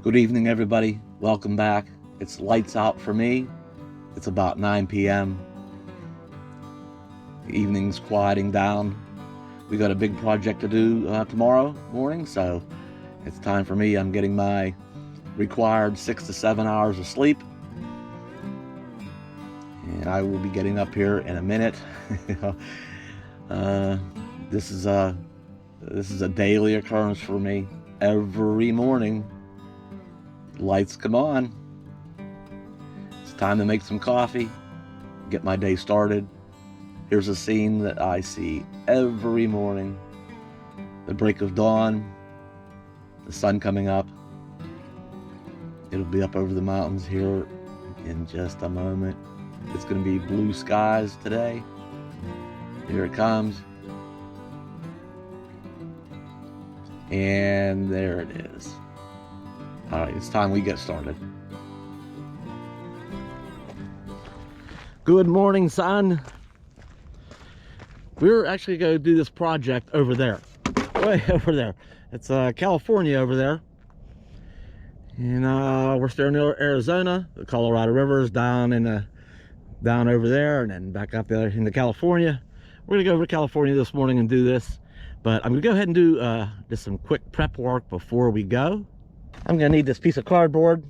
Good evening, everybody. Welcome back. It's lights out for me. It's about 9 p.m. The evening's quieting down. We got a big project to do tomorrow morning, so it's time for me. I'm getting my required 6 to 7 hours of sleep, and I will be getting up here in a minute. This is a daily occurrence for me. Every morning, lights come on. It's time to make some coffee, get my day started. Here's a scene that I see every morning. The break of dawn, the sun coming up. It'll be up over the mountains here in just a moment. It's going to be blue skies today. Here it comes. And there it is. All right, it's time we get started. Good morning, son. We're actually going to do this project over there, way over there. It's California over there, and we're still in Arizona. The Colorado River is down over there, and then back up there into California. We're gonna go over to California this morning and do this, but I'm gonna go ahead and do just some quick prep work before we go. I'm gonna need this piece of cardboard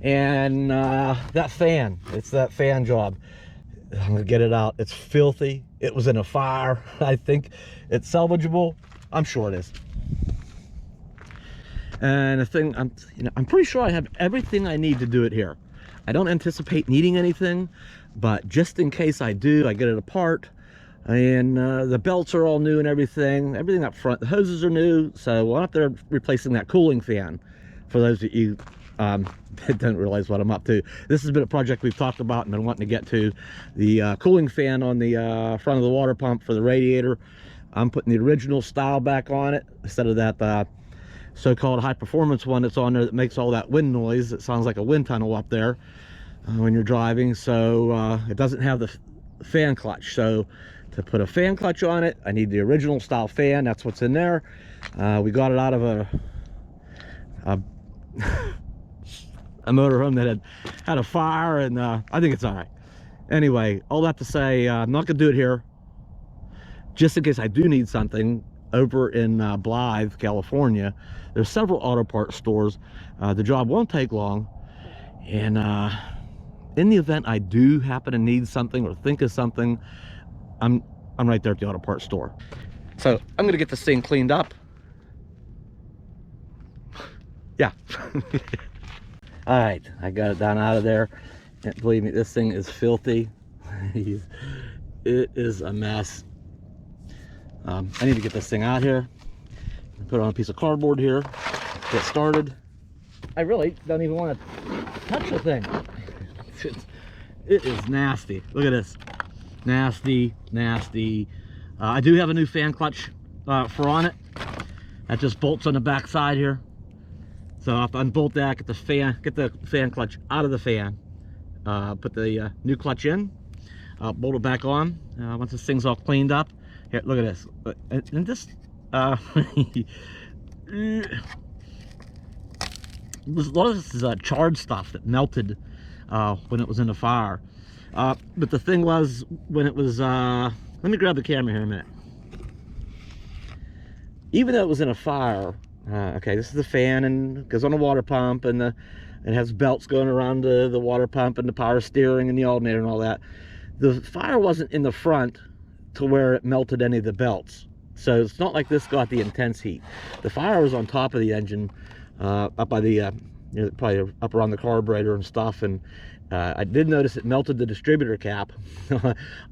and that fan. It's that fan job. I'm gonna get it out. It's filthy. It was in a fire. I think it's salvageable. I'm sure it is. And the thing, I'm pretty sure I have everything I need to do it here. I don't anticipate needing anything, but just in case I do, I get it apart. And the belts are all new and everything up front. The hoses are new, so I'm up there replacing that cooling fan. For those of you don't realize what I'm up to, this has been a project we've talked about and been wanting to get to. The cooling fan on the front of the water pump for the radiator. I'm putting the original style back on it instead of that so-called high performance one that's on there that makes all that wind noise. It sounds like a wind tunnel up there when you're driving. So it doesn't have the fan clutch. So to put a fan clutch on it, I need the original style fan. That's what's in there. We got it out of a motorhome that had a fire, and I think it's all right. Anyway, all that to say, I'm not gonna do it here, just in case I do need something. Over in Blythe, California, there's several auto parts stores. The job won't take long, and in the event I do happen to need something or think of something, I'm right there at the auto parts store. So I'm gonna get this thing cleaned up. Yeah. All right, I got it down out of there. And believe me, this thing is filthy. It is a mess. I need to get this thing out here, put it on a piece of cardboard here, get started. I really don't even want to touch the thing. It is nasty. Look at this. Nasty, nasty. I do have a new fan clutch for on it. That just bolts on the back side here. So I'll have to unbolt that, get the fan clutch out of the fan, put the new clutch in, bolt it back on. Once this thing's all cleaned up. Here, look at this. And this, a lot of this is charred stuff that melted when it was in the fire. But the thing was, when it was, let me grab the camera here a minute. Even though it was in a fire, okay, this is the fan and it goes on a water pump, and it has belts going around the water pump and the power steering and the alternator and all that. The fire wasn't in the front to where it melted any of the belts. So it's not like this got the intense heat. The fire was on top of the engine, up by the, probably up around the carburetor and stuff. And I did notice it melted the distributor cap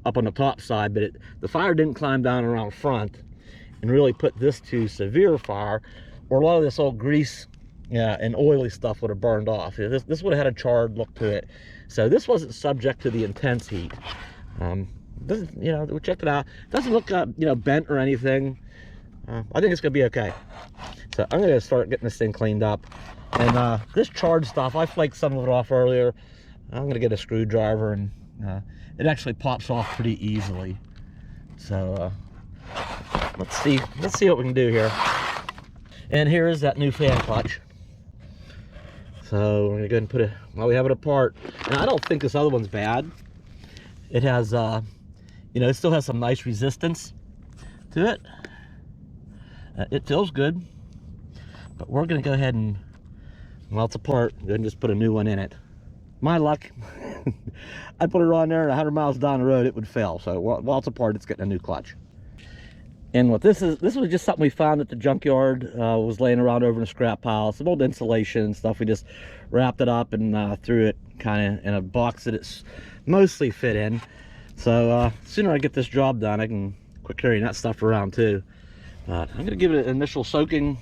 up on the top side, but the fire didn't climb down around front and really put this to severe fire, or a lot of this old grease and oily stuff would have burned off. This would have had a charred look to it. So this wasn't subject to the intense heat. Doesn't, we checked it out. Doesn't look bent or anything. I think it's gonna be okay. So I'm gonna start getting this thing cleaned up. And this charred stuff, I flaked some of it off earlier. I'm gonna get a screwdriver, and it actually pops off pretty easily. So let's see what we can do here. And here is that new fan clutch. So we're gonna go ahead and put it while we have it apart. And I don't think this other one's bad. It has, you know, it still has some nice resistance to it. It feels good, but we're gonna go ahead and, while it's apart, go ahead and just put a new one in it. My luck, I put it on there and 100 miles down the road, it would fail. So while it's apart, it's getting a new clutch. And what this was just something we found at the junkyard. Was laying around over in a scrap pile, some old insulation and stuff. We just wrapped it up and threw it kind of in a box that it's mostly fit in. So sooner I get this job done, I can quit carrying that stuff around too. But I'm gonna give it an initial soaking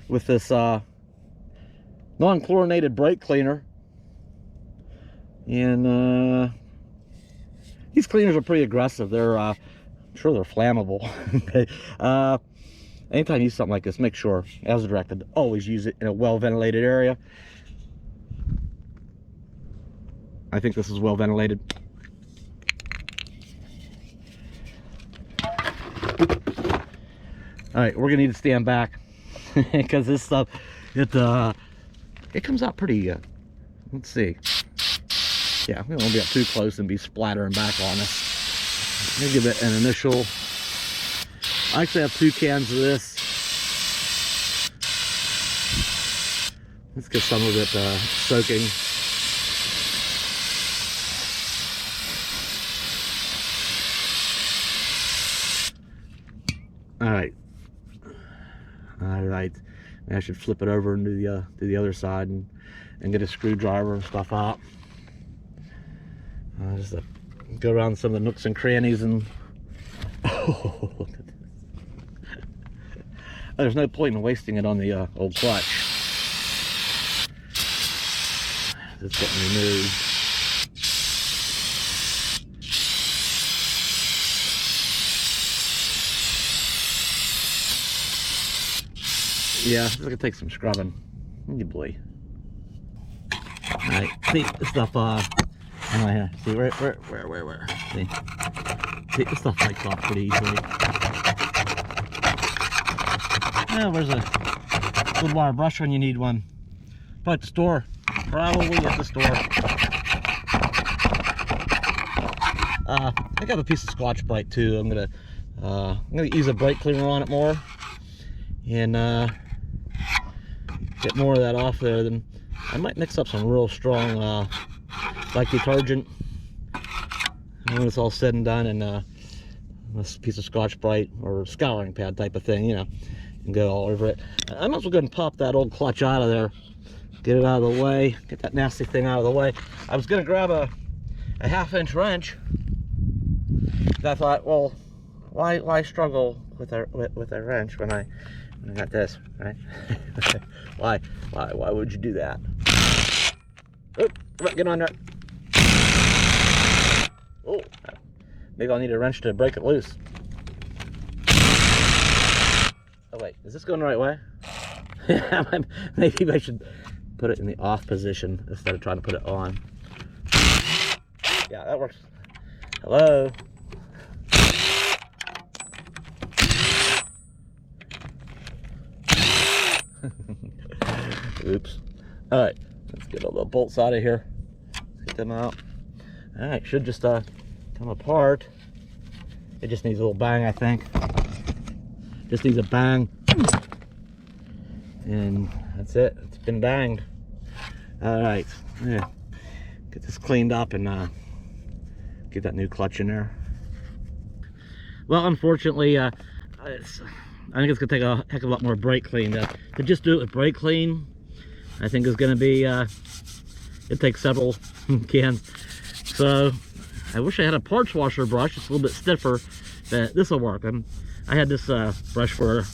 with this non-chlorinated brake cleaner. And these cleaners are pretty aggressive. They're I'm sure they're flammable. Anytime you use something like this, make sure, as directed, always use it in a well-ventilated area. I think this is well ventilated. All right, we're gonna need to stand back because this stuff, it comes out pretty. Let's see. Yeah, we don't want to be up too close and be splattering back on us. I'm gonna give it an initial. I actually have 2 cans of this. Let's get some of it soaking. All right. I should flip it over and do the other side and get a screwdriver and stuff out. Just to go around some of the nooks and crannies and oh, look at this. There's no point in wasting it on the old clutch. It's getting removed. Yeah, it's gonna take some scrubbing. You boy. Alright, see this stuff anyway here. See where? See this stuff breaks off pretty easily. Yeah, where's a good wire brush when you need one? Probably at the store. Probably at the store. I got a piece of Scotch Brite too. I'm gonna use a brake cleaner on it more and get more of that off there. Then I might mix up some real strong like detergent when it's all said and done, and this piece of Scotch Brite or scouring pad type of thing, you know, and go all over it. I might as well go and pop that old clutch out of there, get it out of the way, get that nasty thing out of the way. I was gonna grab a 1/2-inch wrench. I thought, well, why struggle with a wrench when I got this, right? why would you do that? Oop, come on, get on there. Oh, maybe I'll need a wrench to break it loose. Oh wait, is this going the right way? Maybe I should put it in the off position instead of trying to put it on. Yeah, that works. Hello? Oops. Alright, let's get all the bolts out of here. Let's get them out. Alright, should just come apart. It just needs a little bang, I think. Just needs a bang. And that's it. It's been banged. Alright. Yeah. Get this cleaned up and get that new clutch in there. Well, unfortunately, I think it's gonna take a heck of a lot more brake clean to just do it with brake clean. I think it's gonna be it takes several cans. So I wish I had a parts washer brush. It's a little bit stiffer, but this will work. I had this brush for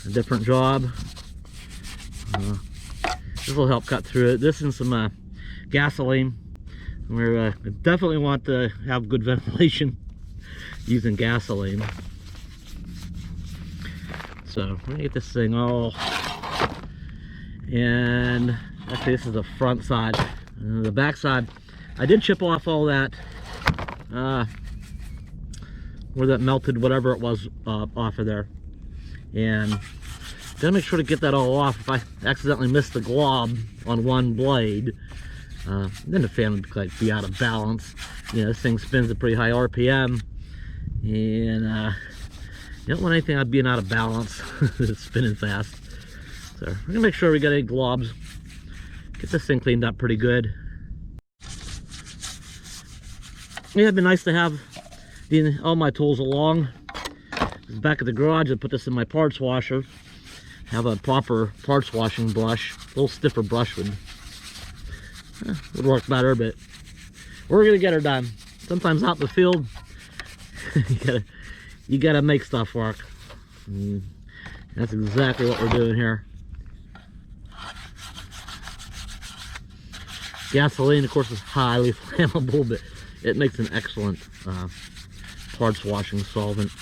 a different job. This will help cut through it. This and some gasoline. We definitely want to have good ventilation using gasoline. So we're gonna get this thing all, and actually this is the front side. The back side, I did chip off all that where that melted whatever it was off of there, and Gotta make sure to get that all off. If I accidentally miss the glob on one blade, then the fan would like be out of balance. You know, this thing spins at pretty high RPM, and you don't want anything being out of balance. It's spinning fast. So we're gonna make sure we got any globs. Get this thing cleaned up pretty good. Yeah, it'd be nice to have all my tools along. Back at the garage, I put this in my parts washer. Have a proper parts washing brush. A little stiffer brush would work better, but we're gonna get her done. Sometimes out in the field, you gotta make stuff work. And that's exactly what we're doing here. Gasoline, of course, is highly flammable, but it makes an excellent parts washing solvent.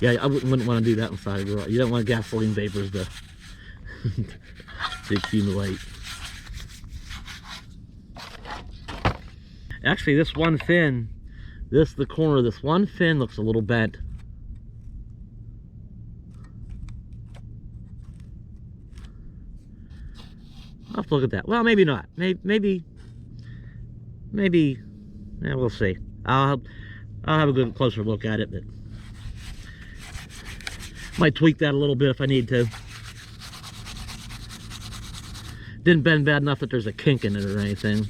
Yeah, I wouldn't want to do that inside a garage. You don't want gasoline vapors to, to accumulate. Actually, this one fin, the corner of this one fin looks a little bent. I'll have to look at that. Well, maybe not. Maybe. Yeah, we'll see. I'll have a good closer look at it, but might tweak that a little bit if I need to. Didn't bend bad enough that there's a kink in it or anything.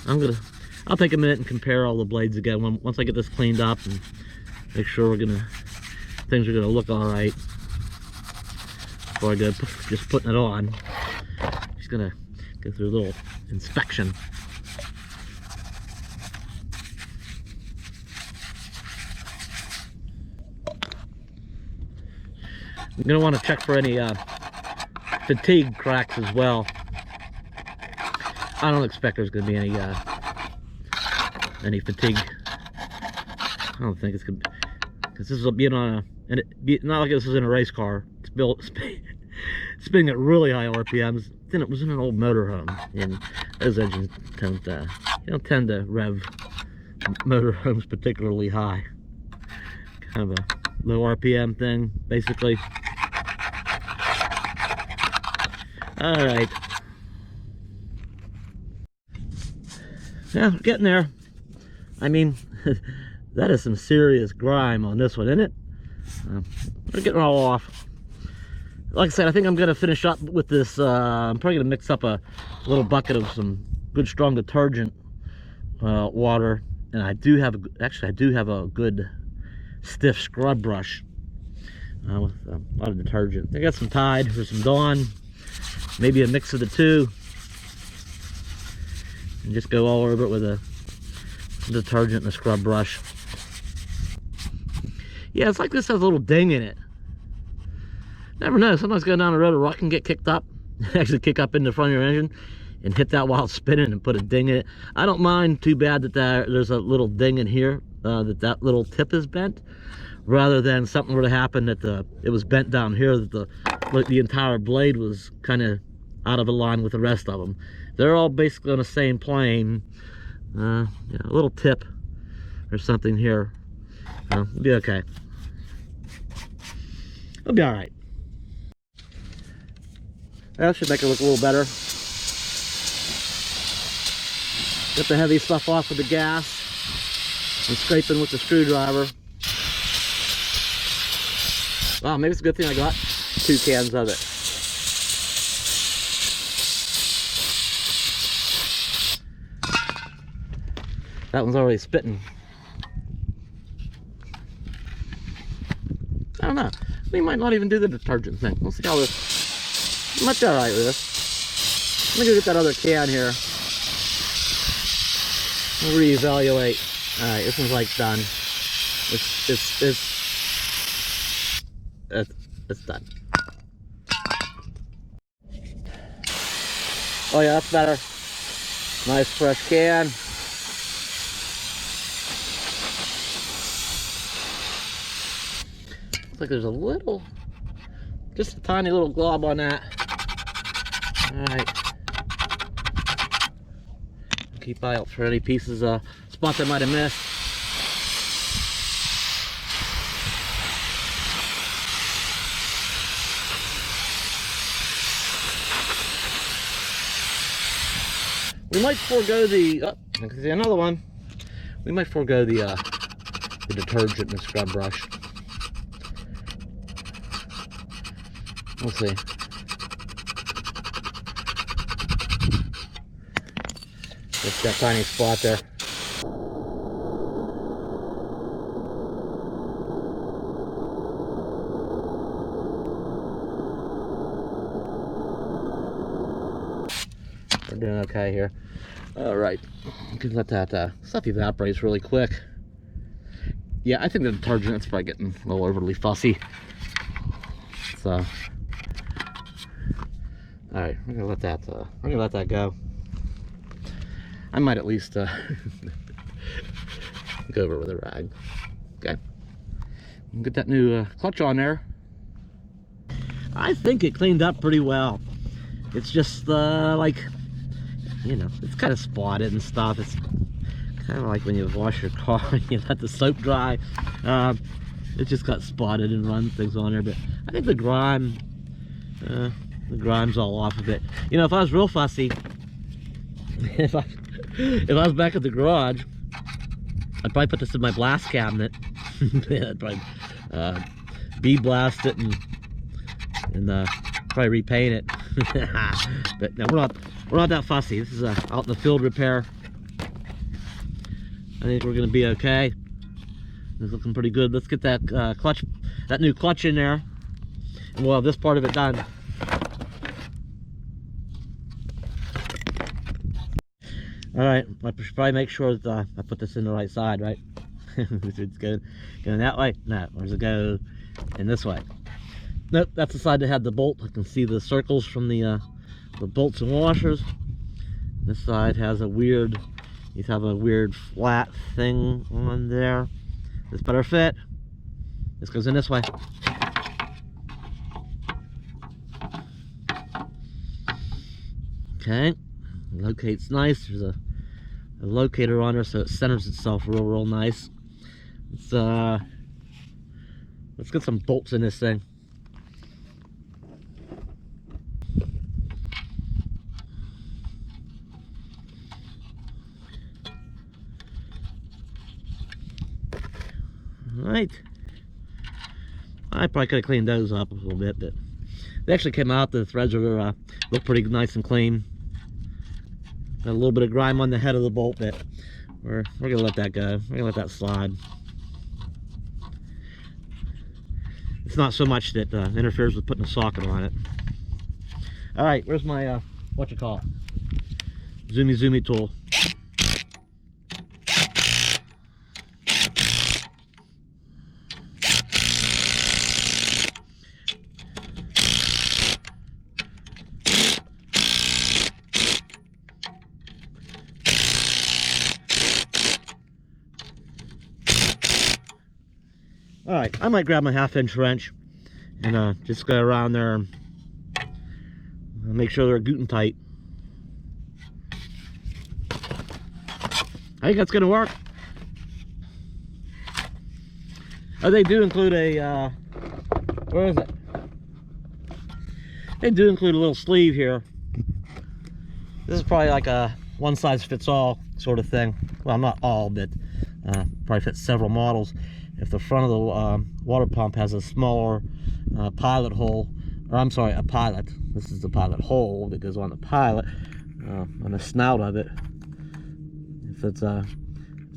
I'll take a minute and compare all the blades again once I get this cleaned up and make sure things are gonna look all right before I go just putting it on. Just gonna go through a little inspection. I'm going to want to check for any fatigue cracks as well. I don't expect there's going to be any fatigue. I don't think it's going to be, because this is being on not like this is in a race car. It's spinning at really high RPMs. Then it was in an old motorhome, and those engines don't tend to rev motorhomes particularly high. Kind of a low RPM thing, basically. All right. Yeah, we're getting there. I mean, that is some serious grime on this one, isn't it? We're getting it all off. Like I said, I think I'm going to finish up with this. I'm probably going to mix up a little bucket of some good strong detergent water, and I do have a good stiff scrub brush with a lot of detergent. I got some Tide or some Dawn, maybe a mix of the two, and just go all over it with a detergent and a scrub brush. Yeah, it's like this has a little ding in it. Never know, sometimes going down the road a rock can get kicked up, actually kick up in the front of your engine and hit that while it's spinning and put a ding in it. I don't mind too bad that there's a little ding in here, that little tip is bent, rather than something were to happen that it was bent down here, that the entire blade was kind of out of line with the rest of them. They're all basically on the same plane. A little tip or something here, it'll be okay. It'll be all right. That should make it look a little better. Get the heavy stuff off with the gas and scraping with the screwdriver. Wow, maybe it's a good thing I got 2 cans of it. That one's already spitting. I don't know. We might not even do the detergent thing. We'll see how this. Might be alright with this. Let me go get that other can here. We'll reevaluate. Alright, this one's like done. It's done. Oh yeah, that's better. Nice fresh can. Looks like there's a little, just a tiny little glob on that. Alright. Keep eye out for any pieces, spots I might have missed. We might forego the, oh, I can see another one. We might forego the detergent and the scrub brush. We'll see. Just that tiny spot there. We're doing okay here. All right, you can let that stuff evaporate really quick. Yeah, I think the detergent's probably getting a little overly fussy. So, all right, we're gonna let that go. I might at least go over with a rag. Okay, get that new clutch on there. I think it cleaned up pretty well. It's just like, you know, it's kind of spotted and stuff. It's kind of like when you wash your car and you let the soap dry. It just got spotted and run things on there. But I think the grime's all off of it. You know, if I was real fussy, if I was back at the garage, I'd probably put this in my blast cabinet. I'd probably bead blast it and probably repaint it. But no, we're not that fussy. This is out in the field repair. I think we're gonna be okay. It's looking pretty good. Let's get that that new clutch in there, and we'll have this part of it done. All right, I should probably make sure that I put this in the right side, right? It's going that way. No, where's it go? In this way. Nope, that's the side that had the bolt. I can see the circles from the bolts and washers. This side has a weird, these have a weird flat thing on there. This better fit. This goes in this way. Okay, locates nice. There's a locator on there, so it centers itself real nice. Let's get some bolts in this thing. Right. I probably could have cleaned those up a little bit, but they actually came out. The threads are look pretty nice and clean. Got a little bit of grime on the head of the bolt, but we're gonna let that go. We're gonna let that slide. It's not so much that interferes with putting a socket on it. All right, where's my what you call it? Zoomy tool. All right, I might grab my 1/2-inch wrench and just go around there and make sure they're good and tight. I think that's gonna work. Oh, they do include a, where is it? They do include a little sleeve here. This is probably like a one-size-fits-all sort of thing. Well, not all, but probably fits several models. If the front of the water pump has a smaller pilot hole, or I'm sorry, a pilot. This is the pilot hole that goes on the pilot, on the snout of it. If it's a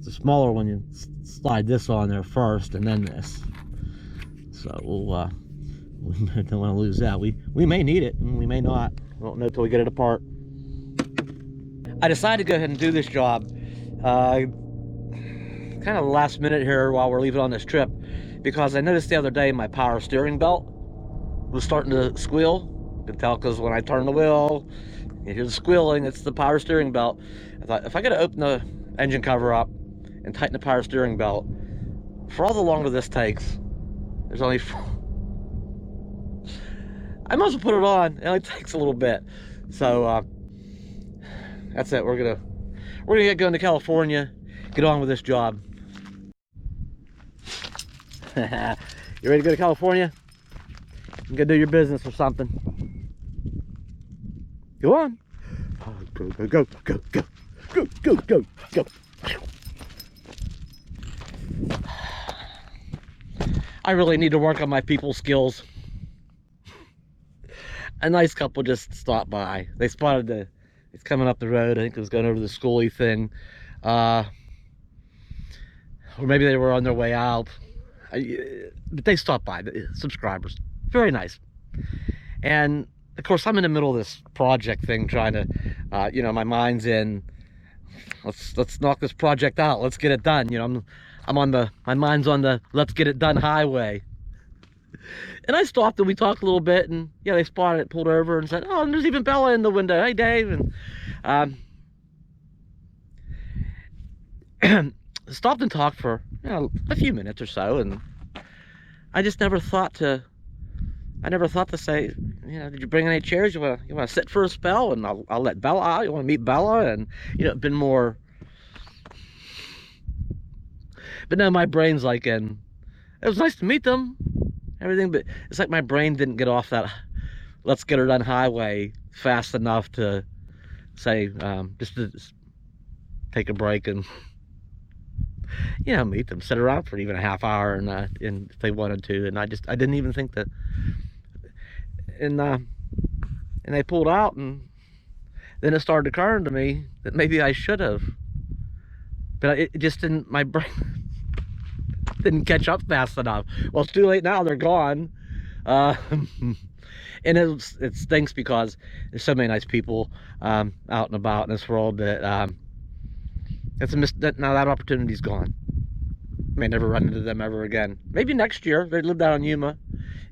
smaller one, you slide this on there first, and then this. So we don't want to lose that. We may need it, and we may not. We won't know till we get it apart. I decided to go ahead and do this job. Kind of last minute here while we're leaving on this trip, because I noticed the other day my power steering belt was starting to squeal. You can tell because when I turn the wheel, you hear the squealing. It's the power steering belt. I thought, if I gotta open the engine cover up and tighten the power steering belt, for all the longer this takes, there's only I might as well put it on. It only takes a little bit. So that's it. We're gonna get going to California, get on with this job. You ready to go to California? You can go do your business or something. Go on. Oh, go, go, go, go, go, go, go, go, go. I really need to work on my people skills. A nice couple just stopped by. They spotted it's coming up the road. I think it was going over the schoolie thing. Or maybe they were on their way out. But they stopped by, the subscribers. Very nice. And of course, I'm in the middle of this project thing, trying to, you know, my mind's in, let's knock this project out. Let's get it done. You know, my mind's on the let's get it done highway. And I stopped and we talked a little bit, and yeah, they spotted it, pulled over and said, oh, and there's even Bella in the window. Hey, Dave. And stopped and talked for, you know, a few minutes or so, and I just never thought to say, you know, did you bring any chairs? You want to sit for a spell, and I'll let Bella out. You want to meet Bella? And you know, been more. But no, my brain's like, and it was nice to meet them, everything, but it's like my brain didn't get off that let's get her done highway fast enough to say, just to take a break and, you know, meet them, sit around for even a half hour, and if they wanted to. And I didn't even think that. And they pulled out, and then it started occurring to me that maybe I should have, but it just didn't. My brain didn't catch up fast enough. Well, it's too late now. They're gone. And it stinks because there's so many nice people out and about in this world that now that opportunity's gone. May never run into them ever again. Maybe next year. They live down in Yuma,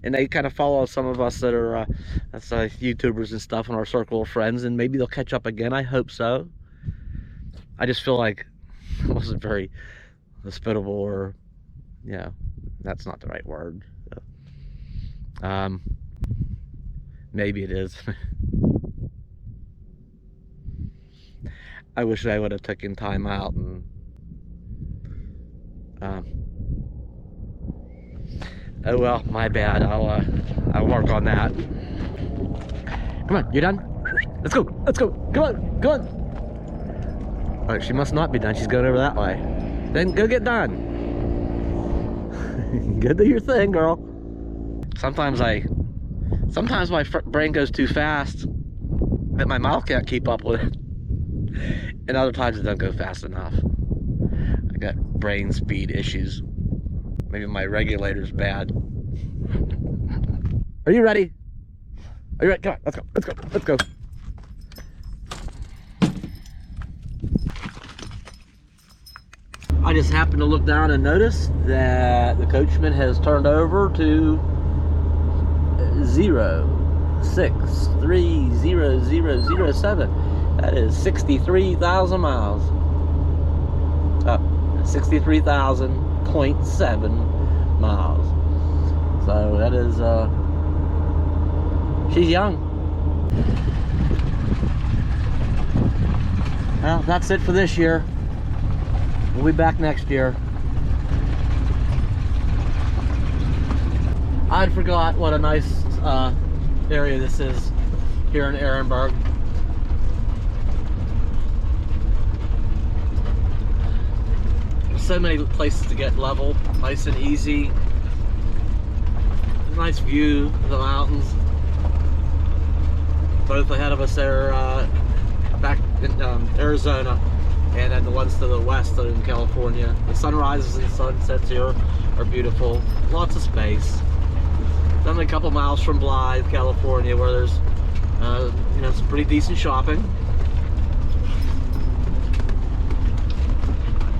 and they kind of follow some of us that are YouTubers and stuff in our circle of friends, and maybe they'll catch up again. I hope so. I just feel like it wasn't very hospitable, or, yeah, that's not the right word. So, maybe it is. I wish I would have taken time out and oh well, my bad. I'll work on that. Come on, you done? Let's go, let's go. Come on, come on. Oh, she must not be done. She's going over that way. Then go get done. Go do your thing, girl. Sometimes my brain goes too fast that my mouth can't keep up with it, and other times it doesn't go fast enough. I got brain speed issues. Maybe my regulator's bad. Are you ready? Are you ready? Come on, let's go, let's go, let's go. I just happened to look down and notice that the Coachman has turned over to 0630007. That is 63,000 miles. 63,000.7 miles. So that is, she's young. Well, that's it for this year. We'll be back next year. I forgot what a nice area this is here in Ehrenberg. There's so many places to get level, nice and easy. Nice view of the mountains. Both ahead of us there, back in Arizona, and then the ones to the west are in California. The sunrises and sunsets here are beautiful. Lots of space. It's only a couple miles from Blythe, California, where there's you know, some pretty decent shopping.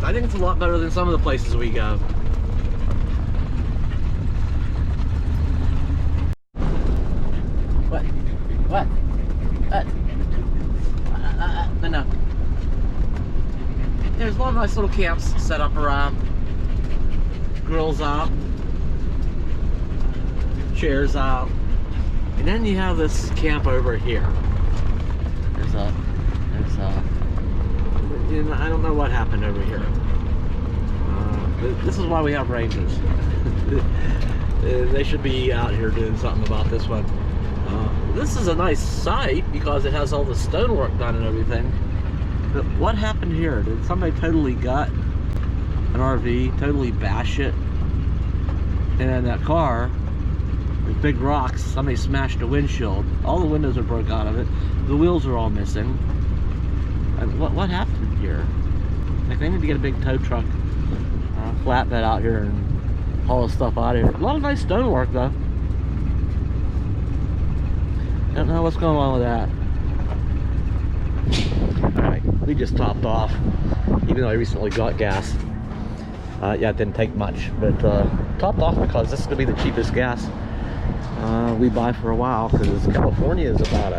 I think it's a lot better than some of the places we go. What? No. There's a lot of nice little camps set up around. Grills out. Chairs out. And then you have this camp over here. You know, I don't know what happened over here. This is why we have rangers. They should be out here doing something about this one. This is a nice site because it has all the stonework done and everything. But what happened here? Did somebody totally gut an RV, totally bash it? And then that car, with big rocks, somebody smashed the windshield. All the windows are broke out of it. The wheels are all missing. And what happened here? Like, they need to get a big tow truck, flatbed out here and haul this stuff out of here. A lot of nice stonework though. Don't know what's going on with that. Alright, we just topped off, even though I recently got gas. Yeah, it didn't take much, but topped off because this is going to be the cheapest gas we buy for a while, because California is about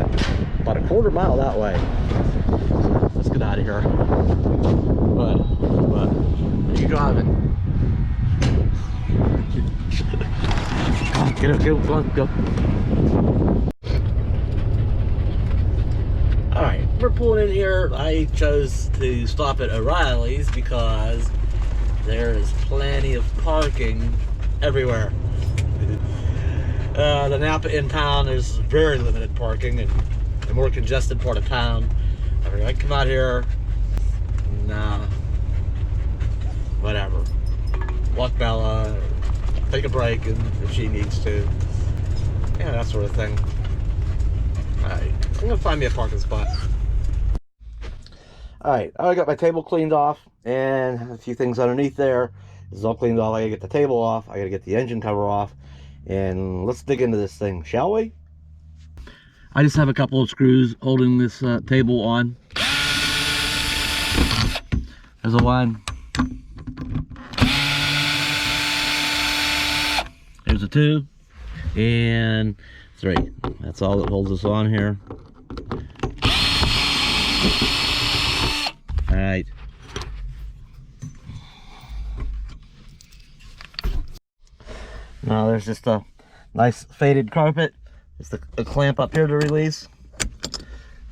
a quarter mile that way. So let's get out of here. But are you driving? Go. Alright, we're pulling in here. I chose to stop at O'Reilly's because there is plenty of parking everywhere. The Napa in town, there's very limited parking, and the more congested part of town. I mean, I come out here, nah, whatever. Walk Bella, take a break if she needs to. Yeah, that sort of thing. Alright, I'm gonna find me a parking spot. Alright, I got my table cleaned off and a few things underneath there. This is all cleaned off. I gotta get the table off, I gotta get the engine cover off, and let's dig into this thing, shall we? I just have a couple of screws holding this table on. There's a 1. There's a 2. And 3. That's all that holds us on here. Alright. Now there's just a nice faded carpet. Just a clamp up here to release.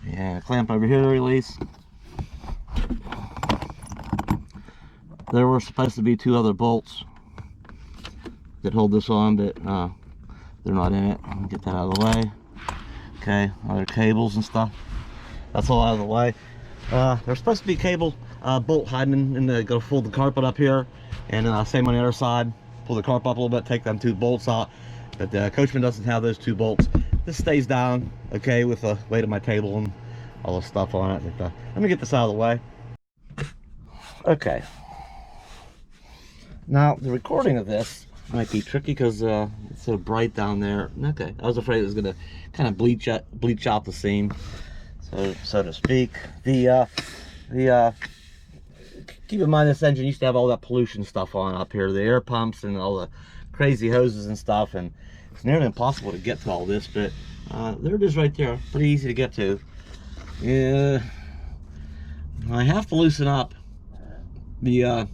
And a clamp over here to release. There were supposed to be 2 other bolts that hold this on, but they're not in it. I'll get that out of the way. Okay, other cables and stuff. That's all out of the way. There's supposed to be cable bolt hiding, and gonna fold the carpet up here, and same on the other side. Pull the carpet up a little bit, take them 2 bolts out. But Coachmen doesn't have those 2 bolts. This stays down, okay, with the weight of my table and all the stuff on it. But, let me get this out of the way. Okay. Now the recording of this might be tricky because it's so bright down there. Okay, I was afraid it was going to kind of bleach out the scene, so to speak. Keep in mind, this engine used to have all that pollution stuff on up here, the air pumps and all the crazy hoses and stuff, and it's nearly impossible to get to all this, but there it is right there, pretty easy to get to. Yeah, I have to loosen up the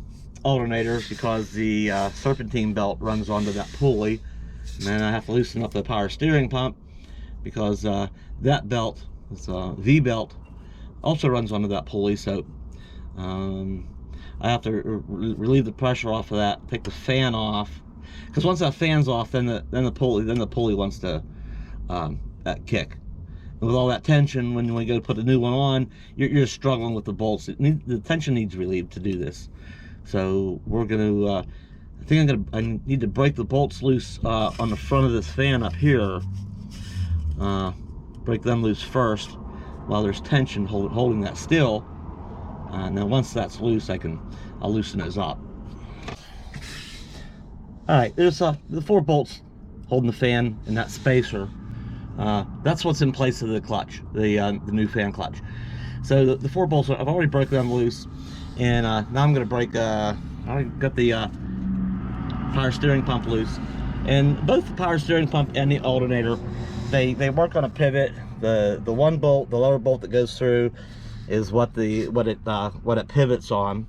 alternators because the serpentine belt runs onto that pulley, and then I have to loosen up the power steering pump because that belt, this V belt, also runs onto that pulley. So I have to relieve the pressure off of that, take the fan off, because once that fan's off, then the pulley wants to kick. And with all that tension, when you go to put a new one on, you're struggling with the bolts. The tension needs relieved to do this. So we're gonna, I need to break the bolts loose on the front of this fan up here. Break them loose first while there's tension holding that still. And then once that's loose, I'll loosen those up. All right, there's the 4 bolts holding the fan in that spacer. That's what's in place of the clutch, the new fan clutch. So the 4 bolts, I've already broken them loose, and now I'm going to break. I got the power steering pump loose, and both the power steering pump and the alternator, they work on a pivot. The 1 bolt, the lower bolt that goes through, is what it pivots on,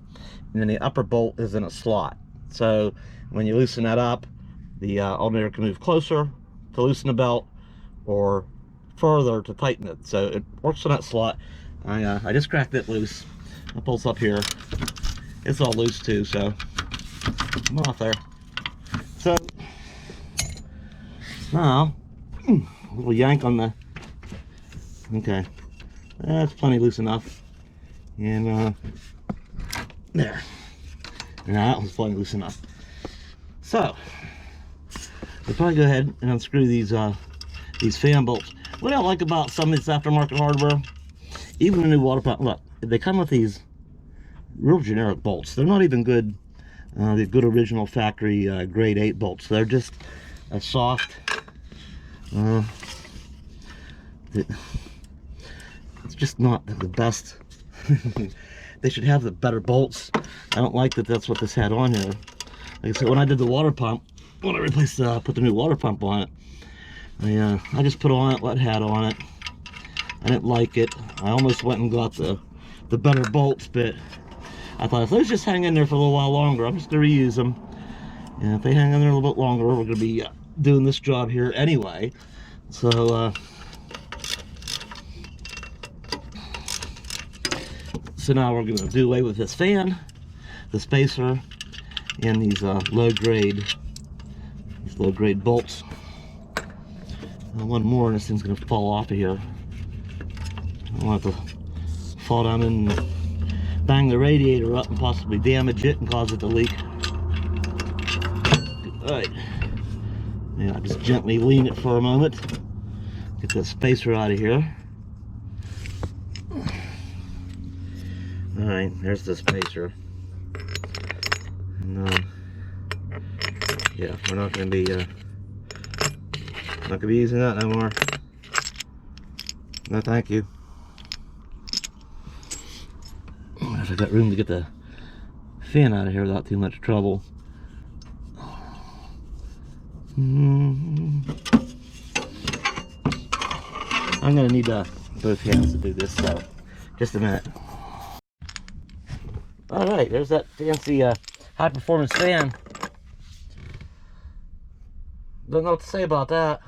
and then the upper bolt is in a slot. So when you loosen that up, the alternator can move closer to loosen the belt, or further to tighten it. So it works on that slot. I just cracked it loose. That bolt's up here. It's all loose too, so come off there. So Now, a little yank on the, okay, that's plenty loose enough. And there. Now that one's plenty loose enough. So, we'll probably go ahead and unscrew these fan bolts. What I like about some of this aftermarket hardware, even the new water pump, look, they come with these real generic bolts. They're not even good, the good original factory grade 8 bolts. They're just a soft, it's just not the best. They should have the better bolts. I don't like that that's what this had on here. Like I said, when I did the water pump, when I replaced, put the new water pump on it, I just put on it what had on it. I didn't like it. I almost went and got the better bolts, but I thought if those just hang in there for a little while longer, I'm just gonna reuse them. And if they hang in there a little bit longer, we're gonna be doing this job here anyway. So, so now we're gonna do away with this fan, the spacer, and these low grade bolts. One more and this thing's gonna fall off of here. I don't want it to fall down and bang the radiator up and possibly damage it and cause it to leak. Alright. Yeah, just gently lean it for a moment. Get that spacer out of here. Alright, there's the spacer. And, yeah, we're not gonna be using that no more. No, thank you. If I got room to get the fan out of here without too much trouble. I'm gonna need both hands to do this, so just a minute. All right, there's that fancy high performance fan. Don't know what to say about that.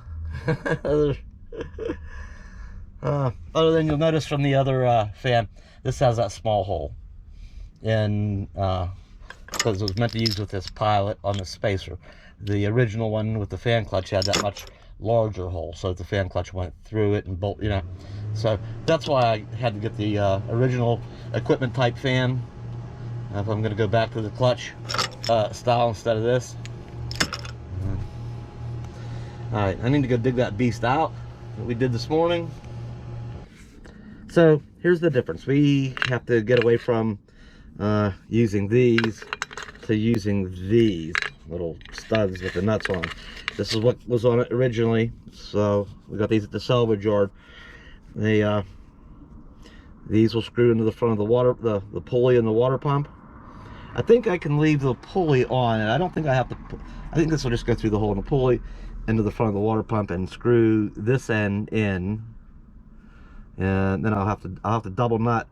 Other than you'll notice from the other fan, this has that small hole, and because it was meant to use with this pilot on the spacer. The original one with the fan clutch had that much larger hole, so that the fan clutch went through it and bolt, you know. So that's why I had to get the original equipment type fan. If I'm going to go back to the clutch style instead of this. Alright, I need to go dig that beast out that we did this morning. So here's the difference. We have to get away from using these to using these little studs with the nuts on. This is what was on it originally, so we got these at the salvage yard. They these will screw into the front of the water, the pulley in the water pump. I think I can leave the pulley on, and I don't think I have to. I think this will just go through the hole in the pulley into the front of the water pump and screw this end in, and then I'll have to double nut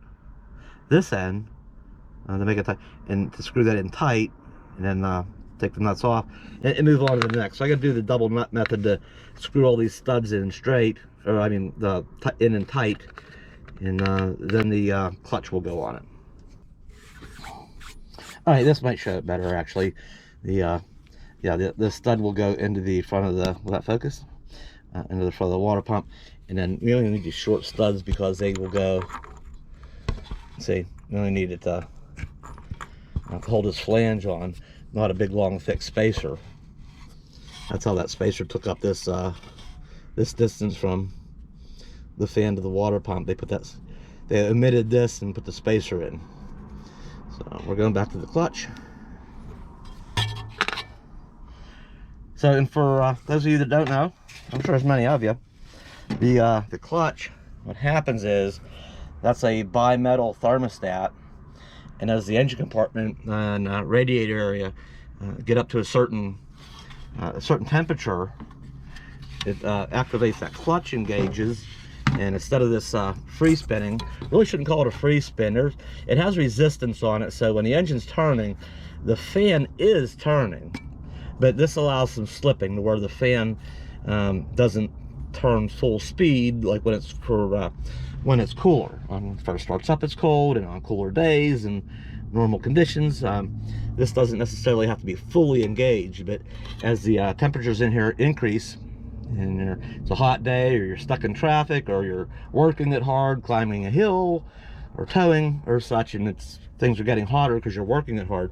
this end to make it tight, and to screw that in tight, and then take the nuts off and move on to the next. So I got to do the double nut method to screw all these studs in straight, or I mean the in and tight, and then the clutch will go on it. All right, this might show it better actually. The stud will go into the front of the, will that focus? Into the front of the water pump, and then we only need these short studs because they will go. See, we only need it to hold this flange on, not a big long thick spacer. That's how that spacer took up this this distance from the fan to the water pump. They omitted this and put the spacer in. So we're going back to the clutch. So, and for those of you that don't know, I'm sure there's many of you, the clutch, what happens is that's a bimetal thermostat, and as the engine compartment and radiator area get up to a certain temperature, it activates that clutch engages, and instead of this free spinning, really shouldn't call it a free spin. It has resistance on it, so when the engine's turning, the fan is turning, but this allows some slipping to where the fan doesn't turn full speed like when it's cooler. When it first starts up, it's cold, and on cooler days and normal conditions, this doesn't necessarily have to be fully engaged. But as the temperatures in here increase, and it's a hot day, or you're stuck in traffic, or you're working it hard, climbing a hill, or towing, or such, and things are getting hotter because you're working it hard,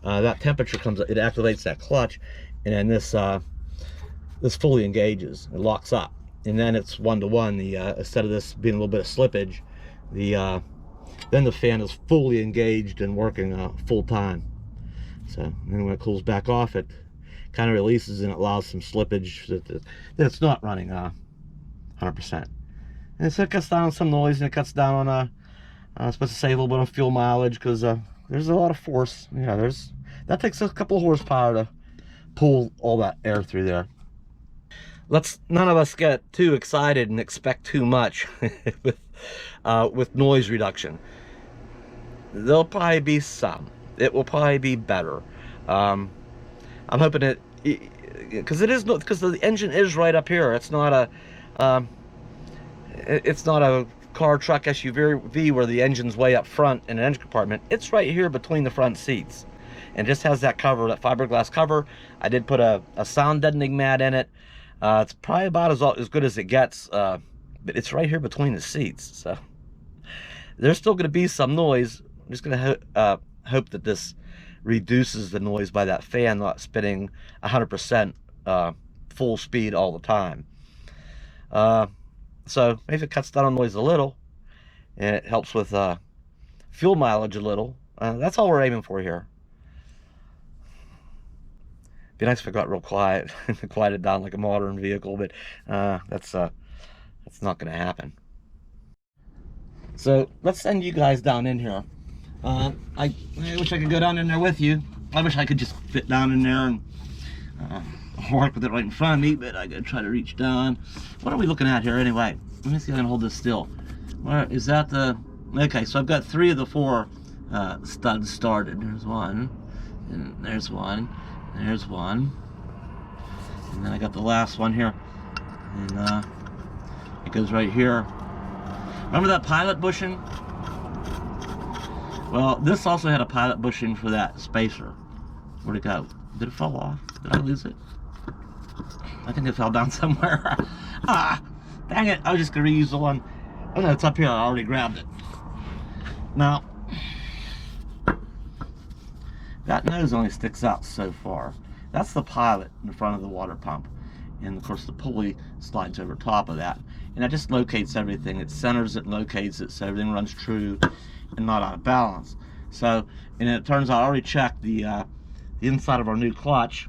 that temperature comes up, it activates that clutch, and then this fully engages, it locks up, and then it's 1-to-1. Instead of this being a little bit of slippage, then the fan is fully engaged and working full time. So then when it cools back off, it kind of releases and it allows some slippage that it's not running 100%. And so it cuts down on some noise, and it cuts down on I'm supposed to say a little bit of fuel mileage, because there's a lot of force. Yeah, that takes a couple of horsepower to pull all that air through there. Let's none of us get too excited and expect too much with noise reduction. There'll probably be some. It will probably be better. I'm hoping because the engine is right up here. It's not a car, truck, SUV where the engine's way up front in an engine compartment. It's right here between the front seats, and just has that cover, that fiberglass cover. I did put a sound deadening mat in it. It's probably about as good as it gets, but it's right here between the seats, so there's still going to be some noise. I'm just going to hope that this reduces the noise by that fan not spinning 100% full speed all the time. So maybe it cuts down on noise a little, and it helps with fuel mileage a little. That's all we're aiming for here. Be nice if it got real quiet, quieted down like a modern vehicle, but that's not going to happen. So let's send you guys down in here. I wish I could go down in there with you. I wish I could just fit down in there and work with it right in front of me, but I gotta try to reach down. What are we looking at here anyway? Let me see if I can hold this still. Where is that? Okay, so I've got 3 of the 4 studs started. There's one, and there's one, and there's one, and then I got the last one here, and it goes right here. Remember that pilot bushing? Well, this also had a pilot bushing for that spacer. Where'd it go? Did it fall off? Did I lose it? I think it fell down somewhere. Dang it, I was just gonna reuse the one. Oh no, it's up here, I already grabbed it. Now, that nose only sticks out so far. That's the pilot in front of the water pump. And of course the pulley slides over top of that. And that just locates everything. It centers it, locates it, so everything runs true and not out of balance. So, and it turns out I already checked the inside of our new clutch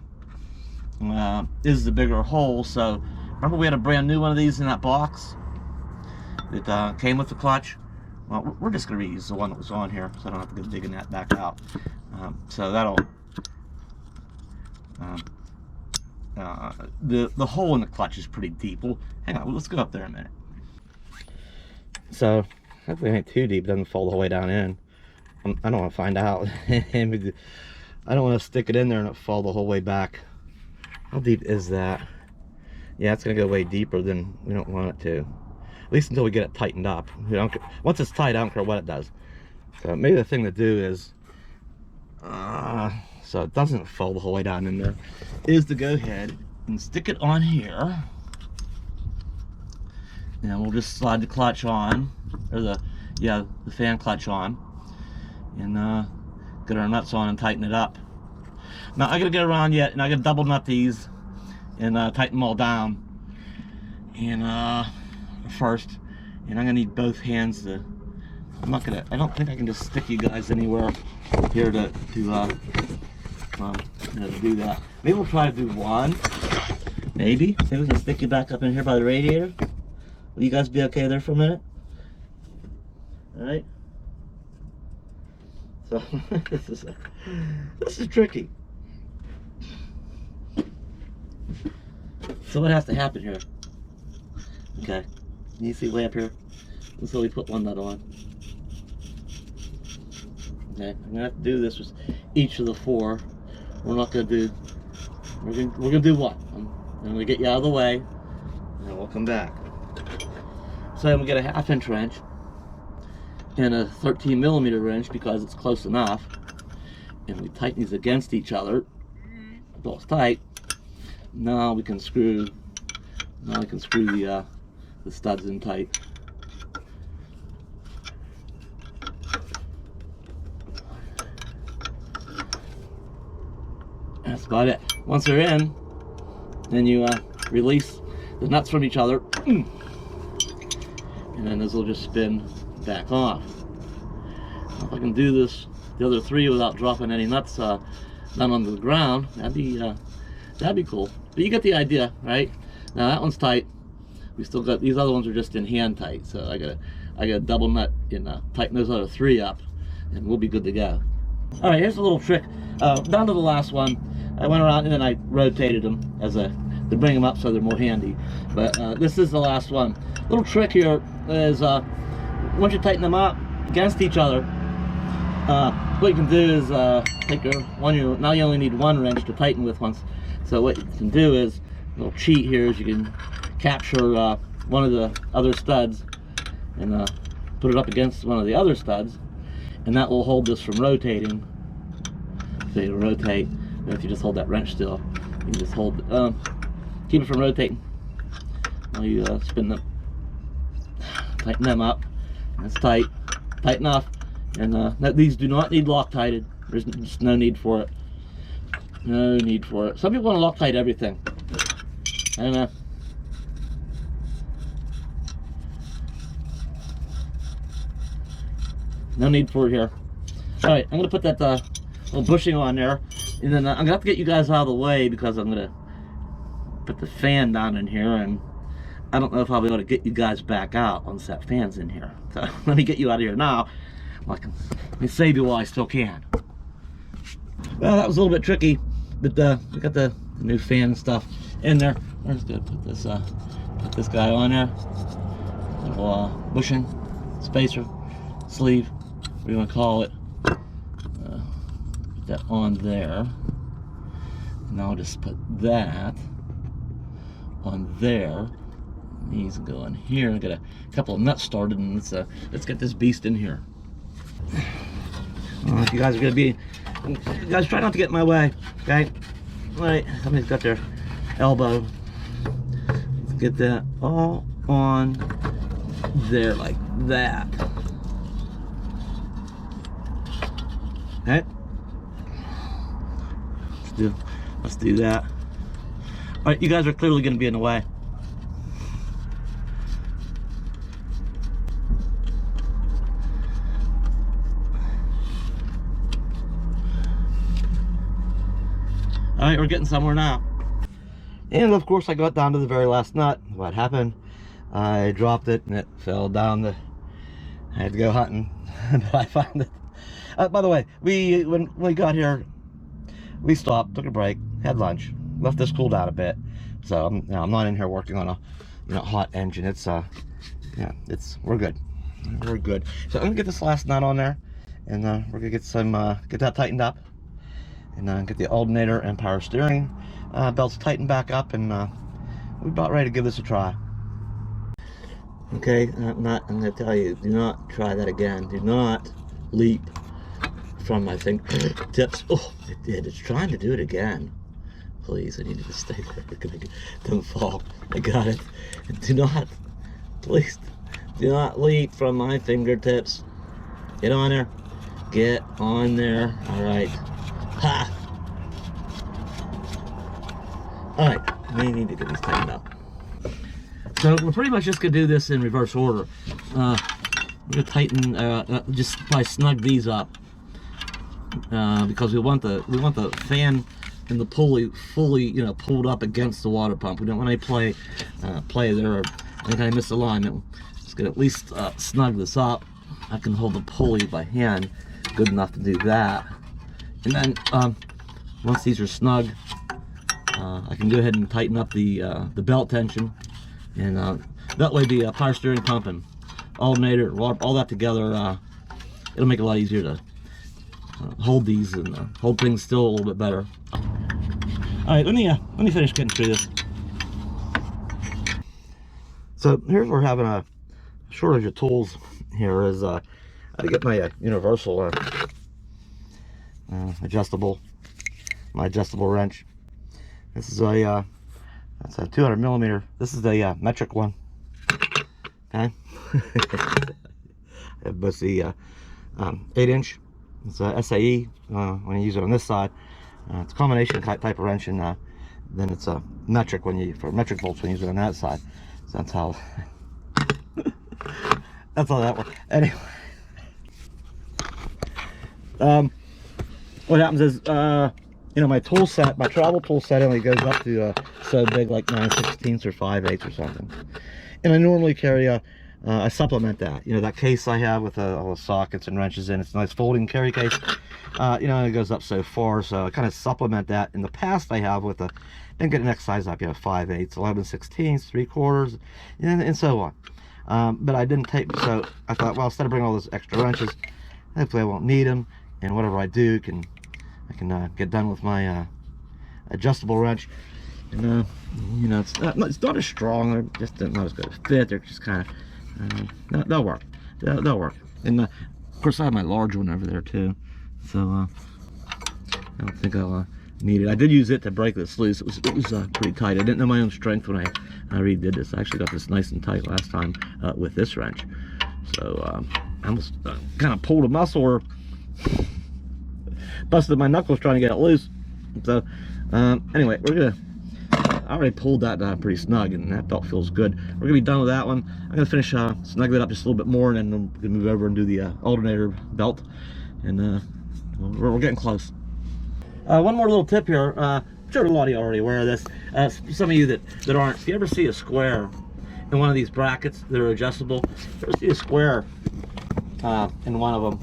is the bigger hole. So remember we had a brand new one of these in that box that came with the clutch? Well, we're just going to reuse the one that was on here, so I don't have to go digging that back out. So that'll the hole in the clutch is pretty deep. Well, hang on, let's go up there a minute. So hopefully it ain't too deep, it doesn't fall the whole way down in. I don't want to find out. I don't want to stick it in there and it fall the whole way back. How deep is that? Yeah, it's gonna go way deeper than we don't want it to. At least until we get it tightened up. Once it's tight, I don't care what it does. So maybe the thing to do is, so it doesn't fall the whole way down in there, is to go ahead and stick it on here. And we'll just slide the clutch on, or the fan clutch on, and get our nuts on and tighten it up. Now I gotta get around yet, and I gotta double nut these and tighten them all down. And first, and I'm gonna need both hands to. I don't think I can just stick you guys anywhere here to do that. Maybe we'll try to do one. Maybe we can stick you back up in here by the radiator. Will you guys be okay there for a minute? All right. So this is tricky. So what has to happen here? Okay, you see way up here? So we put one nut on. Okay, I'm gonna have to do this with each of the 4. We're not gonna do. We're gonna do one. I'm gonna get you out of the way, and then we'll come back. So I'm gonna get a 1/2-inch wrench and a 13mm wrench because it's close enough, and we tighten these against each other. Both tight. Now we can screw Now I can screw the studs in tight. That's about it. Once they're in, then you release the nuts from each other, and then this will just spin back off. Now, if I can do this, the other three, without dropping any nuts down onto the ground, that'd be cool. But you get the idea, right? Now that one's tight. We still got these other ones are just in hand tight, so I gotta double nut and tighten those other three up, and we'll be good to go. All right, here's a little trick. Down to the last one, I went around and then I rotated them to bring them up so they're more handy. But this is the last one. Little trick here is once you tighten them up against each other, what you can do is take your one. Now you only need one wrench to tighten with once. So what you can do is, a little cheat here is you can capture one of the other studs and put it up against one of the other studs, and that will hold this from rotating. So you rotate, and if you just hold that wrench still, you can just hold, keep it from rotating while you spin them. Tighten them up. That's tight enough. And these do not need Loctited. There's just no need for it. No need for it. Some people want to Loctite everything. I don't know. No need for it here. All right, I'm gonna put that little bushing on there, and then I'm gonna have to get you guys out of the way because I'm gonna put the fan down in here, and I don't know if I'll be able to get you guys back out once that fan's in here. So let me get you out of here now. Let me save you while I still can. Well, that was a little bit tricky, but we got the new fan and stuff in there. We're just gonna put this guy on there. Little bushing, spacer, sleeve, what do you want to call it? Put that on there. And I'll just put that on there. These go in here. I got a couple of nuts started, and let's get this beast in here. If you guys are gonna be, you guys try not to get in my way, okay? All right, somebody's got their elbow. Let's get that all on there like that. Okay. Let's do that. All right, you guys are clearly gonna be in the way. All right, we're getting somewhere now. And of course I got down to the very last nut. What happened? I dropped it and it fell down I had to go hunting, but I found it. By the way, when we got here, we stopped, took a break, had lunch, left this cool down a bit. So I'm not in here working on a hot engine. It's we're good. We're good. So I'm gonna get this last nut on there, and we're gonna get that tightened up, and get the alternator and power steering belts tightened back up, and we're about ready to give this a try. Okay, I'm gonna tell you, do not try that again. Do not leap from my fingertips. Oh, it did. It's trying to do it again. Please, I need to stay there. Don't fall. I got it. Do not, please, do not leap from my fingertips. Get on there. Get on there. All right. Ha! Alright, we need to get these tightened up. So we're pretty much just gonna do this in reverse order. We're gonna tighten, just probably snug these up, because we want the fan and the pulley fully, pulled up against the water pump. We don't want any play there or any kind of misalignment. Just gonna at least snug this up. I can hold the pulley by hand, good enough to do that. And then once these are snug, I can go ahead and tighten up the belt tension, and that way the power steering pump and alternator, all that together, it'll make it a lot easier to hold these and hold things still a little bit better. All right, let me finish getting through this. So here's where we're having a shortage of tools. Here is I had to get my universal adjustable wrench. This is a That's a 200 millimeter. This is the metric one. Okay. But the 8-inch. It's a SAE when you use it on this side. It's a combination type of wrench, and then it's a metric for metric bolts when you use it on that side. So that's how that's how that works. Anyway, what happens is, you know, my tool set, my travel tool set only goes up to so big, like 9/16 or 5/8 or something. And I normally carry I supplement that. You know, that case I have with all the sockets and wrenches in. It's a nice folding carry case. You know, it goes up so far, so I kind of supplement that. In the past, I have with then get the next size up, you know, 5/8, 11/16, 3/4, and so on. But I didn't take, so I thought, well, instead of bringing all those extra wrenches, hopefully I won't need them, and whatever I do, I can get done with my adjustable wrench. And you know, it's not as strong, they're just not as good a fit. They're just kind of they'll work. They'll work. And of course, I have my large one over there too, so I don't think I'll need it. I did use it to break this loose. It was pretty tight. I didn't know my own strength when I redid this. I actually got this nice and tight last time with this wrench. So I almost kind of pulled a muscle or busted my knuckles trying to get it loose. So anyway, I already pulled that pretty snug, and that feels good. We're gonna be done with that one. I'm gonna finish snug that up just a little bit more, and then I'm gonna move over and do the alternator belt, and we're getting close. One more little tip here. I'm sure a lot of you are already aware of this. Some of you that aren't, if you ever see a square in one of these brackets that are adjustable, if you ever see a square in one of them,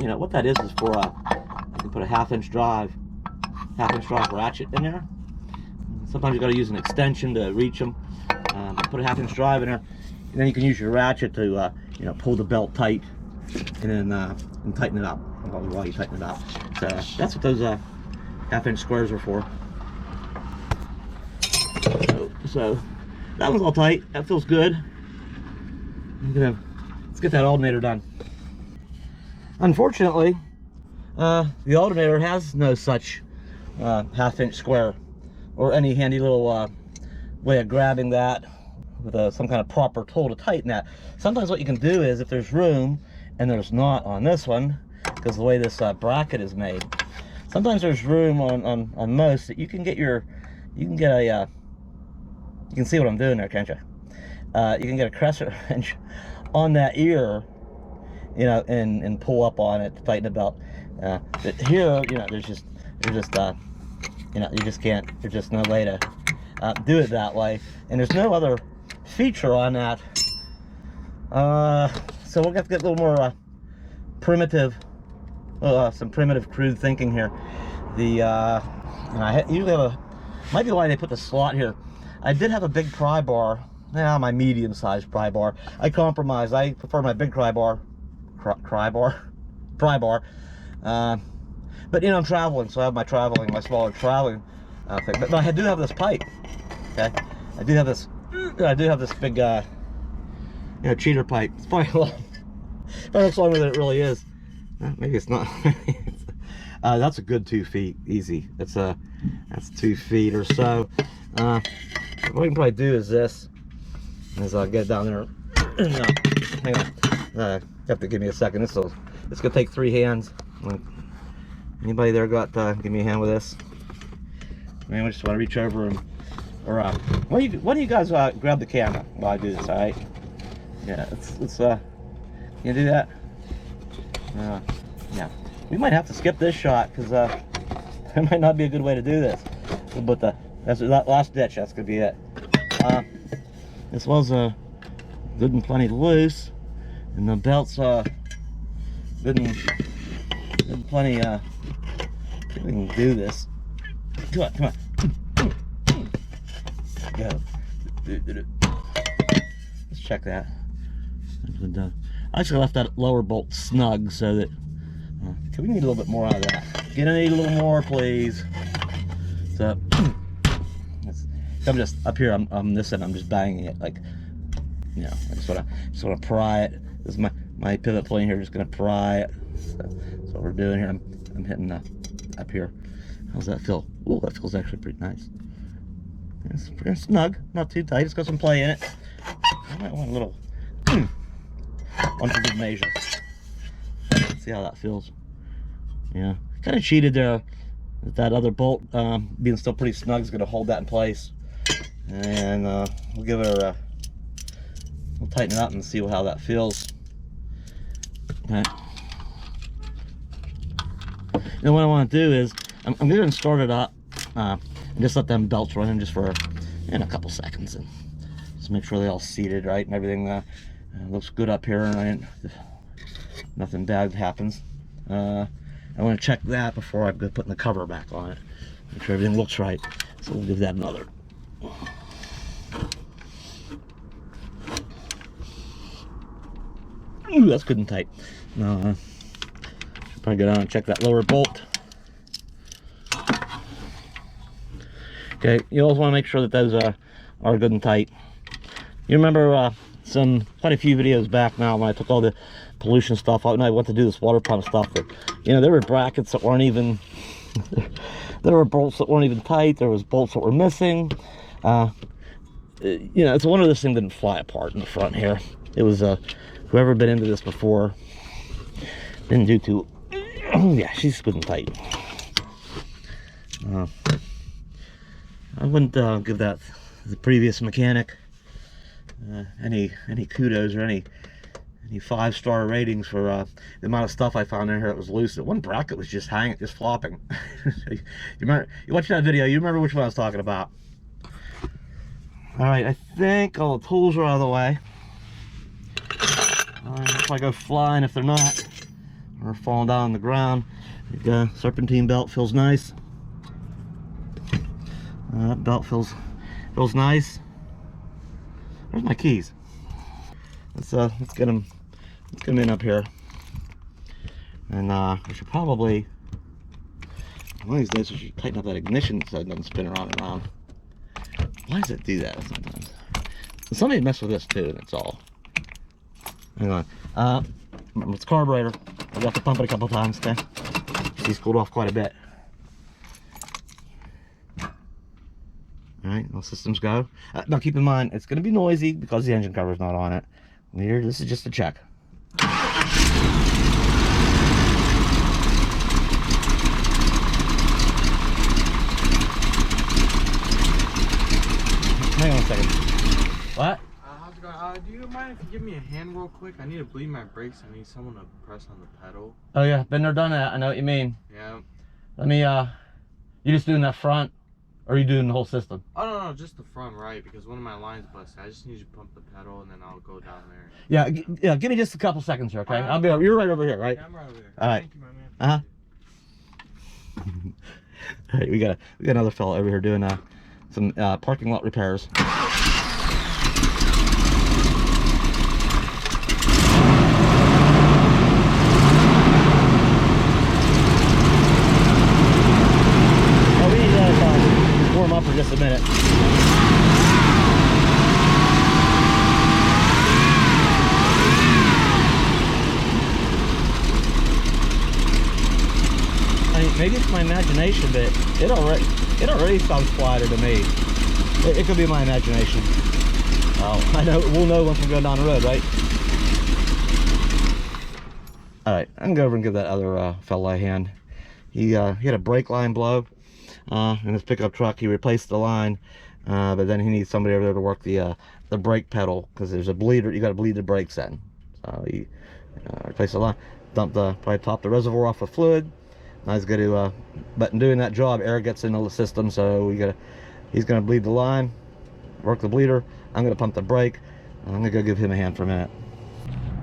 you know what that is for. You can put a half-inch drive ratchet in there. Sometimes you got to use an extension to reach them. Put a half-inch drive in there, and then you can use your ratchet to you know, pull the belt tight, and then and tighten it up while you tighten it up. So that's what those half-inch squares are for. So that one's all tight. That feels good. Let's get that alternator done. Unfortunately, the alternator has no such half-inch square, or any handy little way of grabbing that with some kind of proper tool to tighten that. Sometimes what you can do is, if there's room, and there's not on this one, because the way this bracket is made, sometimes there's room on most that you can get you can see what I'm doing there, can't you? You can get a crescent wrench on that ear, you know, and pull up on it to tighten the belt. But here, you know, you know, you just can't, there's just no way to do it that way, and there's no other feature on that. So we'll have to get a little more primitive, some primitive crude thinking here. And I usually have might be why they put the slot here. I did have a big pry bar, my medium-sized pry bar. I compromised. I prefer my big pry bar. But you know, I'm traveling, so I have my smaller traveling thing. But I do have this pipe. Okay, I do have this big, you know, cheater pipe. It's probably looks longer than it really is. Maybe it's not. That's a good 2 feet, easy. That's 2 feet or so. What we can probably do is this. I'll get down there. No, hang on. You have to give me a second. It's gonna take 3 hands. Anybody there got give me a hand with this? I just want to reach over and, or why don't you guys grab the camera while I do this? All right? Yeah, let's can you do that? Yeah, we might have to skip this shot because that might not be a good way to do this. But that's the last ditch. That's gonna be it. This was good and plenty loose, and the belt's good and plenty. We can do this. Come on. Go. Let's check that. I actually left that lower bolt snug so that we need a little bit more out of that. Gonna need a little more, please. So I'm just up here. I'm this end. I'm just banging it, like, you know. I just want to pry it. This is my pivot point here. Just gonna pry it. So that's what we're doing here. I'm hitting up here. How's that feel? Oh, that feels actually pretty nice. It's pretty snug, not too tight. It's got some play in it. I might want a little one for good measure. Let's see how that feels. Yeah, kind of cheated there. That other bolt being still pretty snug is going to hold that in place. And we'll give it a we'll tighten it up and see how that feels. Okay. And what I want to do is I'm going to start it up and just let them belts run in just for a couple seconds and just make sure they're all seated right and everything looks good up here and nothing bad happens. I want to check that before I go putting the cover back on it. Make sure everything looks right. So we'll give that another. Ooh, that's good and tight. Now, should probably go down and check that lower bolt. Okay, you always want to make sure that those are good and tight. You remember quite a few videos back now when I took all the pollution stuff out and I went to do this water pump stuff, that, you know, there were brackets that weren't even there were bolts that weren't even tight, there was bolts that were missing. You know, it's one of those things didn't fly apart in the front here. It was whoever been into this before didn't do too yeah, she's good and tight. I wouldn't give that the previous mechanic any kudos or any 5-star ratings for the amount of stuff I found in here that was loose. One bracket was just hanging, just flopping. You remember, you watched that video, you remember which one I was talking about. All right, I think all the tools are out of the way. If I go flying, if they're not, or falling down on the ground. The serpentine belt feels nice. That belt feels nice. Where's my keys? Let's get them in up here. And we should probably, one of these days we should tighten up that ignition so it doesn't spin around and around. Why does it do that sometimes? Somebody messed with this too, that's all. Hang on. Remember, it's carburetor. I got to pump it a couple times, okay? She's cooled off quite a bit. Alright, all systems go. Now keep in mind, it's going to be noisy because the engine cover's not on it. Here, this is just a check. Hang on a second. What? How's it going? Do you mind if you give me a hand real quick? I need to bleed my brakes. I need someone to press on the pedal. Oh yeah, been there, done that. I know what you mean. Yeah. Let me, you just doing that front? Or are you doing the whole system? Oh, no, just the front right, because one of my lines busted. I just need you to pump the pedal, and then I'll go down there. Yeah, yeah. Give me just a couple seconds here, okay? I'll be over. You're right over here, right? Yeah, I'm right over here. All right. Thank you, my man. All right, we got another fella over here doing some parking lot repairs. Warm up for just a minute. I mean, maybe it's my imagination, but it already sounds quieter to me. It could be my imagination. Oh, I know. We'll know once we go down the road, right? All right, I can go over and give that other fella a hand. He had a brake line blow. In his pickup truck. He replaced the line, but then he needs somebody over there to work the brake pedal because there's a bleeder. You got to bleed the brakes in. So he replaced the line, probably topped the reservoir off with fluid. Now he's going to, but in doing that job, air gets into the system, so he's going to bleed the line, work the bleeder. I'm going to pump the brake. I'm going to go give him a hand for a minute.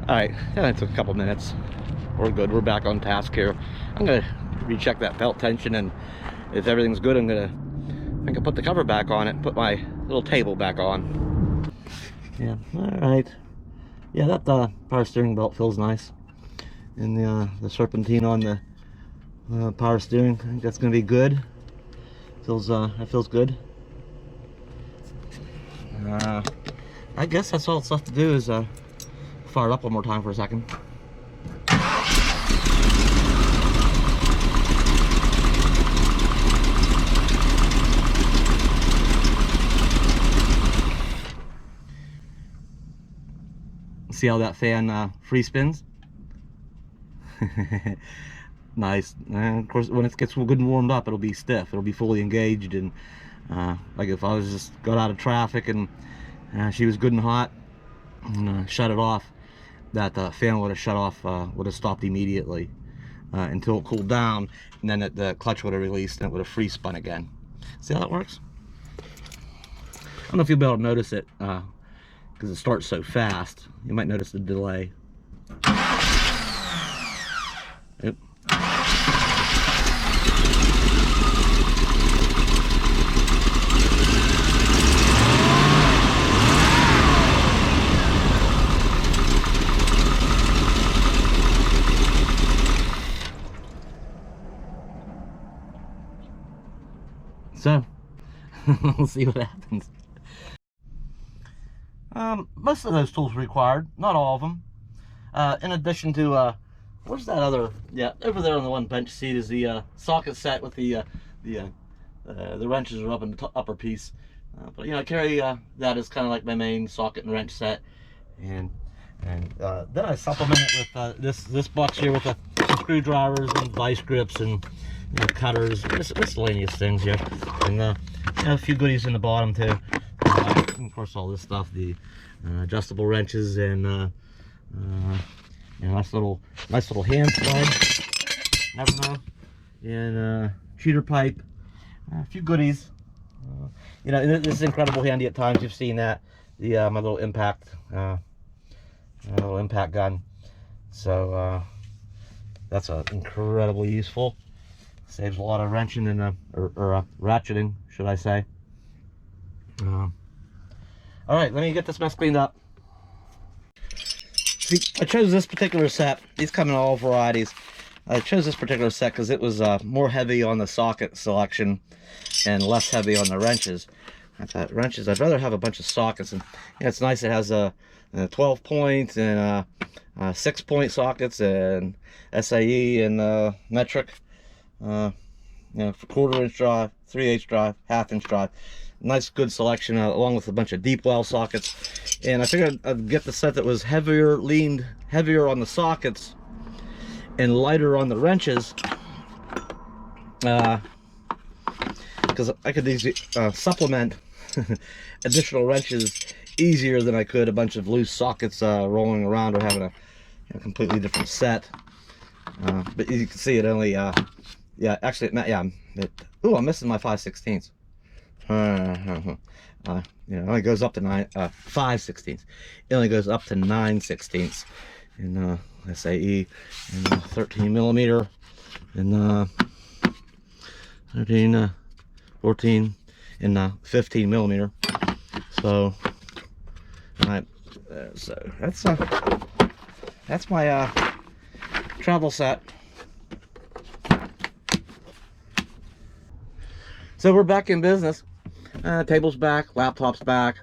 All right, that took a couple minutes. We're good. We're back on task here. I'm going to recheck that belt tension, and if everything's good, I think I'll put the cover back on it, put my little table back on. Yeah, all right. Yeah, that power steering belt feels nice. And the serpentine on the power steering, I think that's going to be good. That feels good. I guess that's all that's left to do is fire it up one more time for a second. See how that fan free spins? Nice. And of course, when it gets good and warmed up, it'll be stiff. It'll be fully engaged. And like if I was just got out of traffic and she was good and hot and shut it off, that fan would have shut off, would have stopped immediately until it cooled down, and then the clutch would have released and it would have free spun again. See how that works? I don't know if you'll be able to notice it because it starts so fast. You might notice the delay. Oop. So, we'll see what happens. Most of those tools required, not all of them. In addition to, where's that other? Yeah, over there on the one bench seat is the socket set with the wrenches are up in the upper piece. But you know, I carry that as kind of like my main socket and wrench set, and then I supplement it with this box here with some screwdrivers and vice grips and cutters, miscellaneous things here, and a few goodies in the bottom too. And of course, all this stuff, the adjustable wrenches and nice little hand sled, never know, and cheater pipe, a few goodies. This is incredible handy at times. You've seen that, my little impact gun. So that's incredibly useful. Saves a lot of wrenching and or ratcheting, should I say. All right, let me get this mess cleaned up. See, I chose this particular set. These come in all varieties. I chose this particular set because it was more heavy on the socket selection and less heavy on the wrenches. I thought wrenches, I'd rather have a bunch of sockets, and it's nice. It has a 12 point and 6 point sockets and SAE and metric. For 1/4 inch drive, 3/8 drive, 1/2 inch drive. Nice good selection along with a bunch of deep well sockets. And I figured I'd get the set that was leaned heavier on the sockets and lighter on the wrenches, because I could easily supplement additional wrenches easier than I could a bunch of loose sockets rolling around or having a completely different set. But you can see it only ooh, I'm missing my 5/16. It only goes up to 5/16. It only goes up to 9/16 in SAE and 13 millimeter and 13, 14 and 15 millimeter. So, so that's my travel set. So we're back in business. Table's back, laptop's back.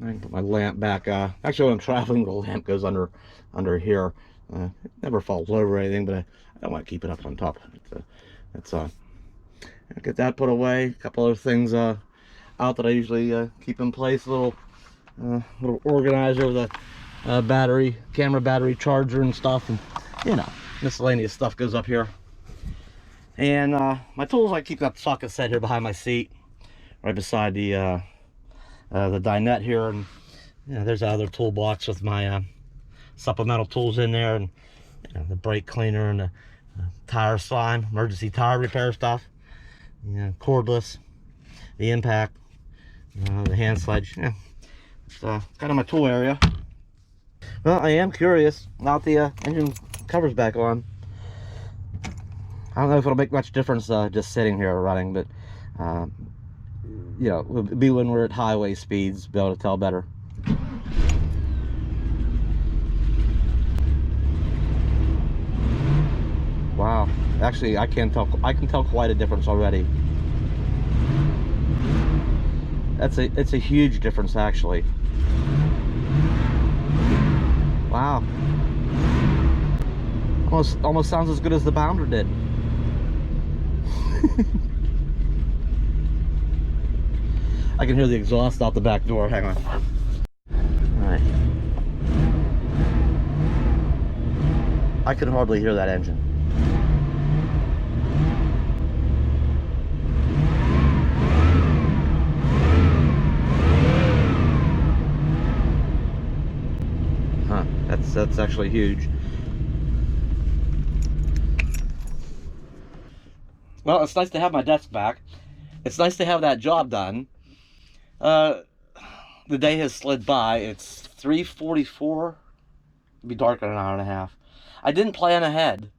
I can put my lamp back. Actually, when I'm traveling, the lamp goes under here. It never falls over or anything, but I don't want to keep it up on top. Get that put away. A couple other things out that I usually keep in place. A little organizer with a camera battery charger and stuff, and miscellaneous stuff goes up here. And my tools, I keep that socket set here behind my seat, right beside the dinette here. And there's another toolbox with my supplemental tools in there, and the brake cleaner and the tire slime, emergency tire repair stuff, cordless, the impact, the hand sledge. It's kind of my tool area. Well, I am curious, now that the engine cover's back on, I don't know if it'll make much difference just sitting here running, but it'll be when we're at highway speeds, be able to tell better. Wow, actually I can tell quite a difference already. It's a huge difference actually. Wow. Almost sounds as good as the Bounder did. I can hear the exhaust out the back door. Hang on. All right. I can hardly hear that engine. Huh, that's actually huge. Well, it's nice to have my desk back. It's nice to have that job done. The day has slid by. It's 3:44. It'll be dark in an hour and a half. I didn't plan ahead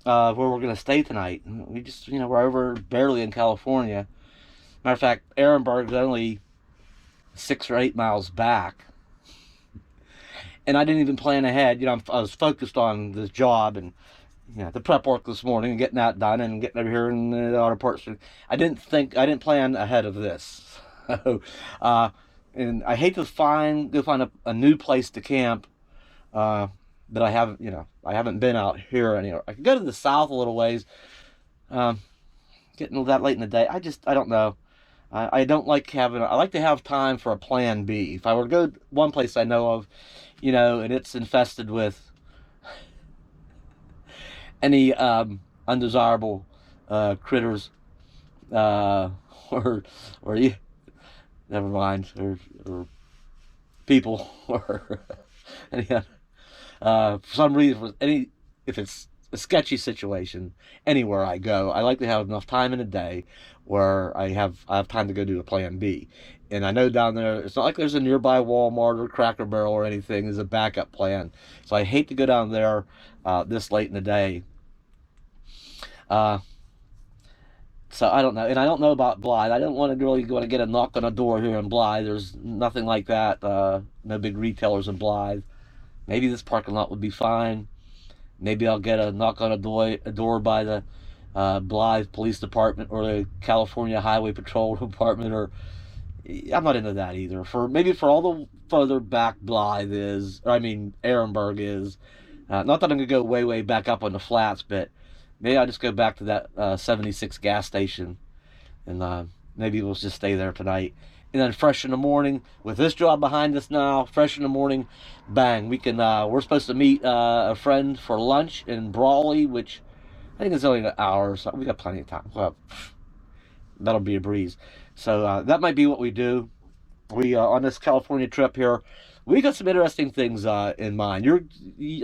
where we're going to stay tonight. We just, we're over barely in California. Matter of fact, Ehrenberg's only 6 or 8 miles back. And I didn't even plan ahead. I was focused on this job and the prep work this morning and getting that done and getting over here in the auto parts. I didn't plan ahead of this. So, and I hate to go find a new place to camp that I haven't been out here anywhere. I could go to the south a little ways. Getting that late in the day, I don't know. I don't like I like to have time for a plan B. If I were to go one place I know of, and it's infested with any undesirable critters, or never mind, or people, or any, for some reason, if it's a sketchy situation, anywhere I go, I like to have enough time in a day where I have time to go do a plan B. And I know down there, it's not like there's a nearby Walmart or Cracker Barrel or anything as a backup plan. So I hate to go down there this late in the day. So I don't know, and I don't know about Blythe. I don't want to get a knock on a door here in Blythe. There's nothing like that. No big retailers in Blythe. Maybe this parking lot would be fine. Maybe I'll get a knock on a door by the Blythe Police Department or the California Highway Patrol Department. Or I'm not into that either. Maybe for all the further back Blythe is, or I mean Ehrenberg is. Not that I'm gonna go way back up on the flats, but maybe I'll just go back to that 76 gas station, and maybe we'll just stay there tonight. And then fresh in the morning, with this job behind us now, fresh in the morning, bang, we're supposed to meet a friend for lunch in Brawley, which I think is only an hour, so we got plenty of time. Well, that'll be a breeze. So that might be what we do. We on this California trip here, we got some interesting things in mind.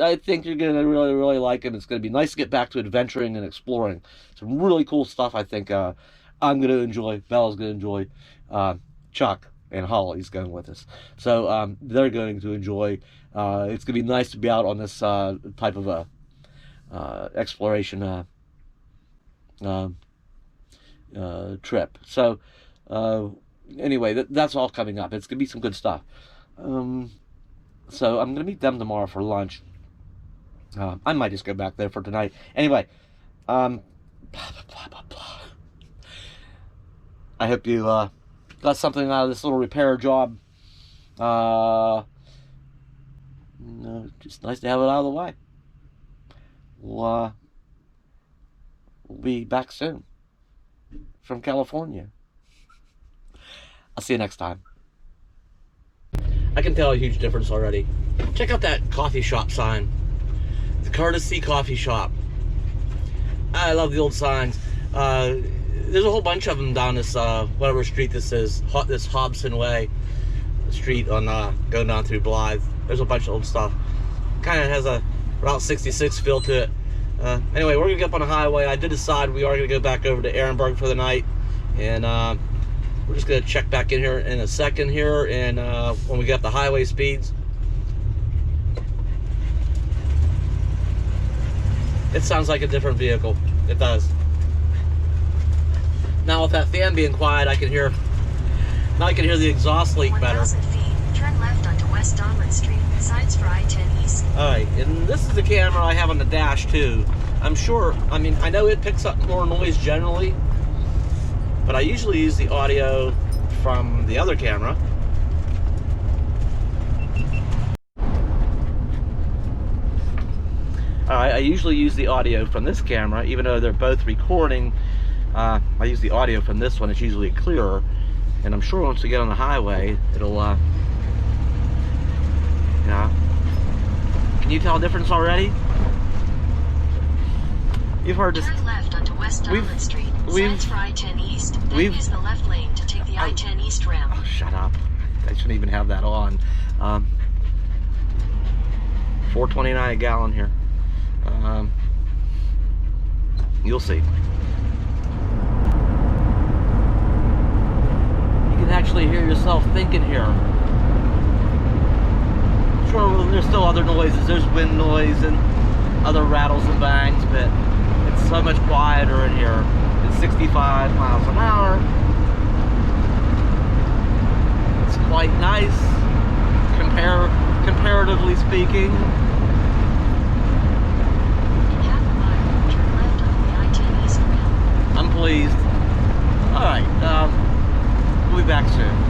I think you're gonna really like it. It's gonna be nice to get back to adventuring and exploring. Some really cool stuff. I think I'm gonna enjoy. Bella's gonna enjoy. Chuck and Holly's going with us, so they're going to enjoy. It's gonna be nice to be out on this type of a exploration trip. So anyway, that's all coming up. It's gonna be some good stuff. So I'm gonna meet them tomorrow for lunch. I might just go back there for tonight. Anyway, blah, blah, blah, blah. I hope you got something out of this little repair job. Just nice to have it out of the way. We'll be back soon from California. I'll see you next time. I can tell a huge difference already. Check out that coffee shop sign. The Courtesy Coffee Shop. I love the old signs. There's a whole bunch of them down this, whatever street this is, this Hobson Way street on going down through Blythe. There's a bunch of old stuff. Kind of has a Route 66 feel to it. Anyway, we're gonna get up on the highway. I did decide we are gonna go back over to Ehrenberg for the night, and we're just gonna check back in here in a second here, and when we get up the highway speeds. It sounds like a different vehicle. It does. Now with that fan being quiet, I can hear the exhaust leak better. 1,000 feet, turn left onto West Donlin Street, signs for I-10 East. Alright, and this is the camera I have on the dash too. I know it picks up more noise generally, but I usually use the audio from the other camera. Alright, I usually use the audio from this camera, even though they're both recording. I use the audio from this one. It's usually clearer, and I'm sure once we get on the highway, it'll can you tell a difference already? You've heard this. Turn left onto West Donlin Street. Sides for I-10 East. Then use the left lane to take the I-10 East ramp. Oh, shut up. I shouldn't even have that on. $4.29 a gallon here. You'll see. You can actually hear yourself thinking here. Sure, there's still other noises. There's wind noise and other rattles and bangs, but it's so much quieter in here. It's 65 miles an hour. It's quite nice, comparatively speaking. In half a mile, turn left onto the I-10 East ramp. I'm pleased. All right, we'll be back soon.